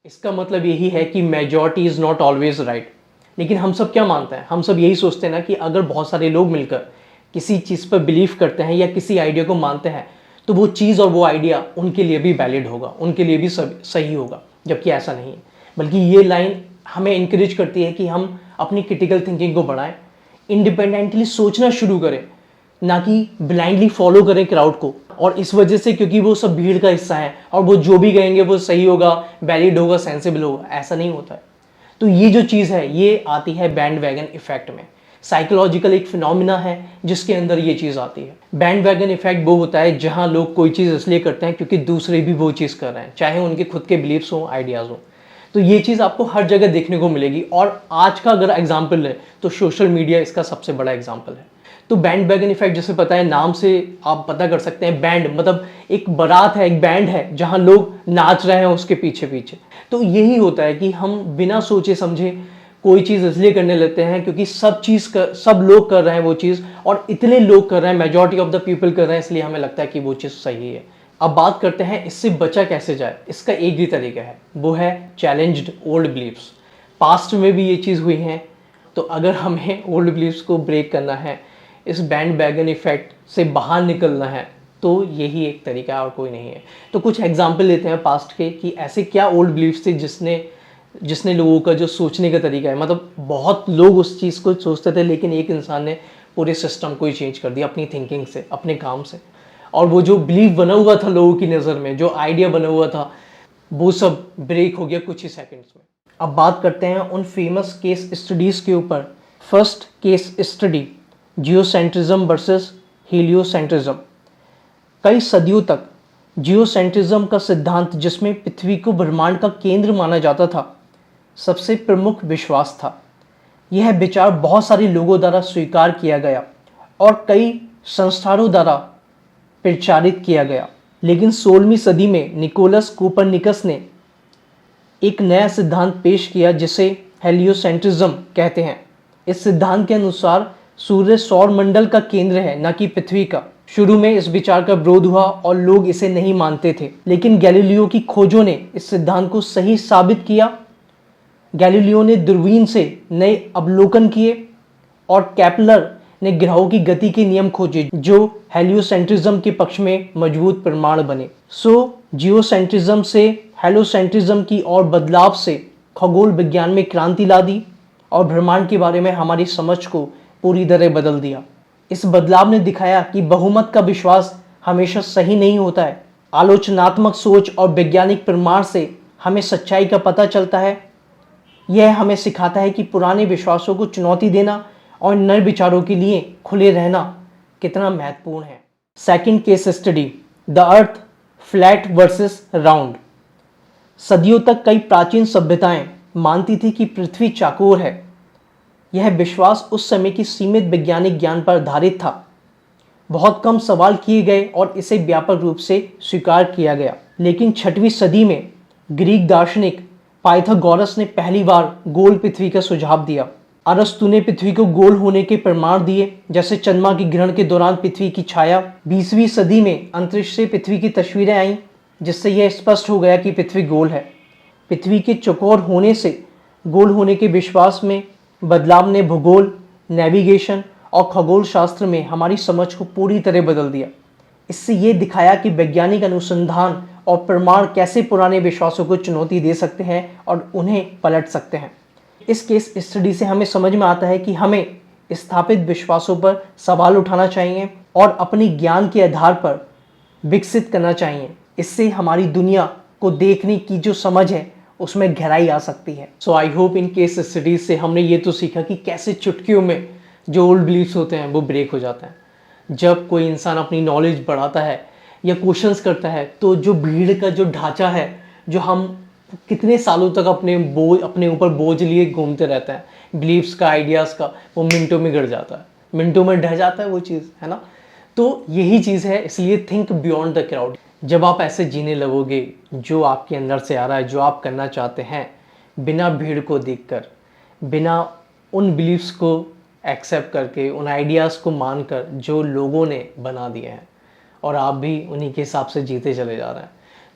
इसका मतलब यही है कि majority is not always right. लेकिन हम सब क्या मानते हैं, हम सब यही सोचते हैं ना कि अगर बहुत सारे लोग मिलकर किसी चीज़ पर बिलीव करते हैं या किसी आइडिया को मानते हैं तो वो चीज़ और वो आइडिया उनके लिए भी वैलिड होगा, उनके लिए भी सही होगा। जबकि ऐसा नहीं है, बल्कि ये लाइन हमें इंकरेज करती है कि हम अपनी क्रिटिकल थिंकिंग को बढ़ाएं, इंडिपेंडेंटली सोचना शुरू करें, ना कि ब्लाइंडली फॉलो करें क्राउड को। और इस वजह से, क्योंकि वो सब भीड़ का हिस्सा है और वो जो भी कहेंगे वो सही होगा, वैलिड होगा, सेंसिबल होगा, ऐसा नहीं होता है। तो ये जो चीज़ है ये आती है बैंड वैगन इफेक्ट में। साइकोलॉजिकल एक फिनोमिना है जिसके अंदर ये चीज़ आती है। बैंड वैगन इफेक्ट वो होता है जहां लोग कोई चीज़ इसलिए करते हैं क्योंकि दूसरे भी वो चीज़ कर रहे हैं, चाहे उनके खुद के बिलीफ्स हों, आइडियाज़ हों। तो ये चीज़ आपको हर जगह देखने को मिलेगी। और आज का अगर एग्जाम्पल है तो सोशल मीडिया इसका सबसे बड़ा एग्जाम्पल है। तो बैंड वैगन इफेक्ट जैसे पता है, नाम से आप पता कर सकते हैं, बैंड मतलब एक बारात है, एक बैंड है जहां लोग नाच रहे हैं उसके पीछे पीछे। तो यही होता है कि हम बिना सोचे समझे कोई चीज़ इसलिए करने लगते हैं क्योंकि सब लोग कर रहे हैं वो चीज़, और इतने लोग कर रहे हैं, मेजॉरिटी ऑफ द पीपल कर रहे हैं, इसलिए हमें लगता है कि वो चीज़ सही है। अब बात करते हैं इससे बचा कैसे जाए। इसका एक ही तरीका है, वो है चैलेंज्ड ओल्ड बिलीफ्स। पास्ट में भी ये चीज़ हुई है, तो अगर हमें ओल्ड बिलीफ्स को ब्रेक करना है, इस बैंड वैगन इफेक्ट से बाहर निकलना है, तो यही एक तरीका है और कोई नहीं है। तो कुछ एग्जाम्पल लेते हैं पास्ट के कि ऐसे क्या ओल्ड बिलीफ्स थे जिसने लोगों का जो सोचने का तरीका है, मतलब बहुत लोग उस चीज़ को सोचते थे लेकिन एक इंसान ने पूरे सिस्टम को ही चेंज कर दिया अपनी थिंकिंग से, अपने काम से। और वो जो बिलीव बना हुआ था लोगों की नज़र में, जो आइडिया बना हुआ था, वो सब ब्रेक हो गया कुछ ही सेकंड्स में। अब बात करते हैं उन फेमस केस स्टडीज़ के ऊपर। First case study, geocentrism versus heliocentrism. कई सदियों तक जियोसेंट्रिज्म का सिद्धांत, जिसमें पृथ्वी को ब्रह्मांड का केंद्र माना जाता था, सबसे प्रमुख विश्वास था। यह विचार बहुत सारे लोगों द्वारा स्वीकार किया गया और कई संस्थानों द्वारा प्रचारित किया गया। लेकिन 16वीं सदी में निकोलस कोपरनिकस ने एक नया सिद्धांत पेश किया जिसे हेलियोसेंट्रिज्म कहते हैं। इस सिद्धांत के अनुसार सूर्य सौर मंडल का केंद्र है, न कि पृथ्वी का। शुरू में इस विचार का विरोध हुआ और लोग इसे नहीं मानते थे, लेकिन गैलीलियो की खोजों ने इस सिद्धांत को सही साबित किया। गैलीलियो ने दूरबीन से नए अवलोकन किए और केपलर ने ग्रहों की गति के नियम खोजे जो हेलियोसेंट्रिज्म के पक्ष में मजबूत प्रमाण बने। जियोसेंट्रिज्म से हेलियोसेंट्रिज्म की और बदलाव से खगोल विज्ञान में क्रांति ला दी और ब्रह्मांड के बारे में हमारी समझ को पूरी तरह बदल दिया। इस बदलाव ने दिखाया कि बहुमत का विश्वास हमेशा सही नहीं होता है। आलोचनात्मक सोच और वैज्ञानिक प्रमाण से हमें सच्चाई का पता चलता है। यह हमें सिखाता है कि पुराने विश्वासों को चुनौती देना और नए विचारों के लिए खुले रहना कितना महत्वपूर्ण है। Second case study, the earth flat versus round. सदियों तक कई प्राचीन सभ्यताएं मानती थी कि पृथ्वी चौकोर है। यह विश्वास उस समय की सीमित वैज्ञानिक ज्ञान पर आधारित था। बहुत कम सवाल किए गए और इसे व्यापक रूप से स्वीकार किया गया। लेकिन 6वीं सदी में ग्रीक दार्शनिक पाइथागोरस ने पहली बार गोल पृथ्वी का सुझाव दिया। अरस्तु ने पृथ्वी को गोल होने के प्रमाण दिए, जैसे चंद्रमा की ग्रहण के दौरान पृथ्वी की छाया। 20वीं सदी में अंतरिक्ष से पृथ्वी की तस्वीरें आईं, जिससे यह स्पष्ट हो गया कि पृथ्वी गोल है। पृथ्वी के चौकोर होने से गोल होने के विश्वास में बदलाव ने भूगोल, नेविगेशन और खगोल शास्त्र में हमारी समझ को पूरी तरह बदल दिया। इससे ये दिखाया कि वैज्ञानिक अनुसंधान और प्रमाण कैसे पुराने विश्वासों को चुनौती दे सकते हैं और उन्हें पलट सकते हैं। इस केस स्टडी से हमें समझ में आता है कि हमें स्थापित विश्वासों पर सवाल उठाना चाहिए और अपनी ज्ञान के आधार पर विकसित करना चाहिए। इससे हमारी दुनिया को देखने की जो समझ है उसमें गहराई आ सकती है। So I hope in case studies से हमने ये तो सीखा कि कैसे चुटकियों में जो ओल्ड बिलीफ्स होते हैं वो ब्रेक हो जाते हैं। जब कोई इंसान अपनी नॉलेज बढ़ाता है या क्वेश्चंस करता है, तो जो भीड़ का जो ढांचा है, जो हम कितने सालों तक अपने ऊपर बोझ लिए घूमते रहते हैं, बिलीफ्स का, आइडियाज़ का, वो मिनटों में गिर जाता है, मिनटों में ढह जाता है वो चीज़, है ना। तो यही चीज़ है, इसलिए थिंक बियॉन्ड द क्राउड। जब आप ऐसे जीने लगोगे, जो आपके अंदर से आ रहा है, जो आप करना चाहते हैं, बिना भीड़ को देखकर, बिना उन बिलीफ्स को एक्सेप्ट करके, उन आइडियाज़ को मानकर जो लोगों ने बना दिए हैं, और आप भी उन्हीं के हिसाब से जीते चले जा रहे हैं,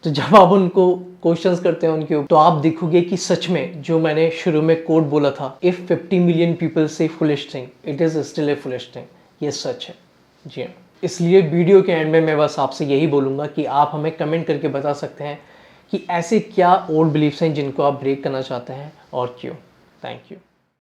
तो जब आप उनको क्वेश्चंस करते हैं उनके ऊपर, तो आप देखोगे कि सच में जो मैंने शुरू में कोट बोला था, इफ 50 मिलियन पीपल से foolish thing it is still a foolish thing, ये सच है। जी हाँ, इसलिए वीडियो के एंड में मैं बस आपसे यही बोलूँगा कि आप हमें कमेंट करके बता सकते हैं कि ऐसे क्या ओल्ड बिलीफ्स हैं जिनको आप ब्रेक करना चाहते हैं और क्यों। Thank you.